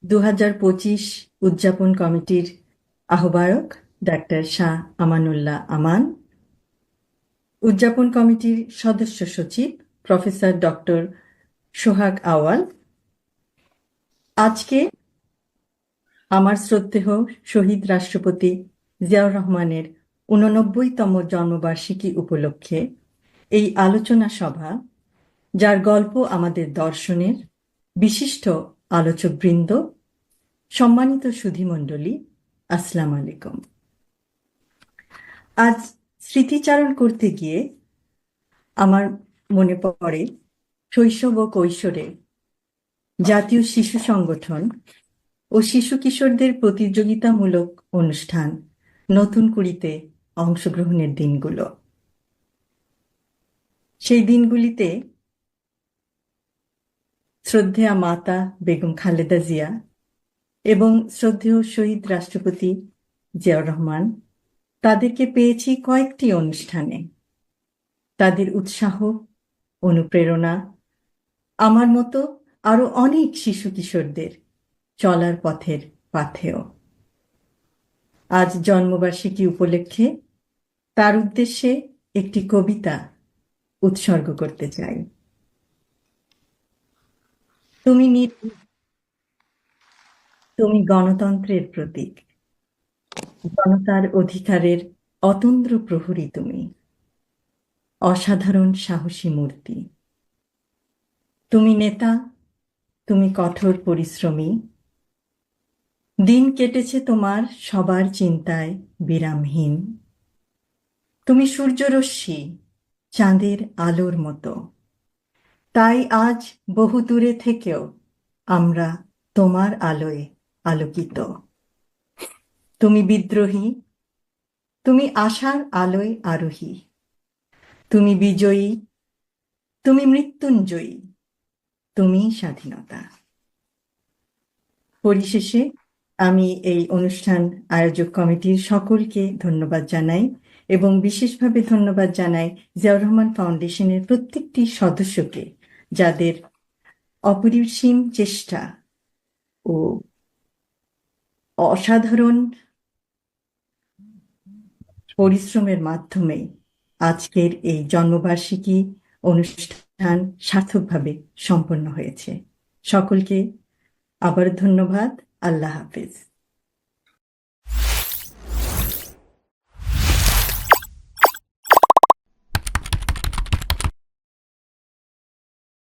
2025 উদযাপন কমিটির আহ্বায়ক ডাক্তার শাহ আমানুল্লাহ আমান, উদযাপন কমিটির সদস্য সচিব প্রফেসর ডক্টর সোহাগ আওয়াল। আজকে আমার শ্রদ্ধেয় শহীদ রাষ্ট্রপতি জিয়াউর রহমানের 89তম জন্মবার্ষিকী উপলক্ষে এই আলোচনা সভা, যার গল্প আমাদের দর্শনের বিশিষ্ট আলোচকবৃন্দ, সম্মানিত সুধীমণ্ডলী, আসসালামু আলাইকুম। আজ স্মৃতিচারণ করতে গিয়ে আমার মনে পড়ে শৈশব ও কৈশোরে জাতীয় শিশু সংগঠন ও শিশু কিশোরদের প্রতিযোগিতামূলক অনুষ্ঠান নতুন কুড়িতে অংশগ্রহণের দিনগুলো। সেই দিনগুলিতে শ্রদ্ধেয়া মাতা বেগম খালেদা জিয়া এবং শ্রদ্ধেয় শহীদ রাষ্ট্রপতি জিয়াউর রহমান, তাদেরকে পেয়েছি কয়েকটি অনুষ্ঠানে। তাদের উৎসাহ, অনুপ্রেরণা আমার মতো আরো অনেক শিশু কিশোরদের চলার পথের পাথেয়। আজ জন্মবার্ষিকী উপলক্ষে তার উদ্দেশ্যে একটি কবিতা উৎসর্গ করতে চাই। তুমি গণতন্ত্রের প্রতীক, জনতার অধিকারের অতন্দ্র প্রহরী, তুমি অসাধারণ সাহসী মূর্তি। তুমি নেতা, তুমি কঠোর পরিশ্রমী, দিন কেটেছে তোমার সবার চিন্তায় বিরামহীন। তুমি সূর্যরশ্মি, চাঁদের আলোর মতো, তাই আজ বহু দূরে থেকেও আমরা তোমার আলোয় আলোকিত। তুমি বিদ্রোহী, তুমি আশার আলোয় আরোহী, তুমি বিজয়ী, তুমি মৃত্যুঞ্জয়ী, তুমি স্বাধীনতা। পরিশেষে আমি এই অনুষ্ঠান আয়োজক কমিটির সকলকে ধন্যবাদ জানাই এবং বিশেষভাবে ধন্যবাদ জানাই জিয়াউর রহমান ফাউন্ডেশনের প্রত্যেকটি সদস্যকে, যাদের অপরিসীম চেষ্টা ও অসাধারণ পরিশ্রমের মাধ্যমে আজকের এই জন্মবার্ষিকী অনুষ্ঠান সার্থকভাবে সম্পন্ন হয়েছে। সকলকে আবার ধন্যবাদ। আল্লাহ হাফেজ।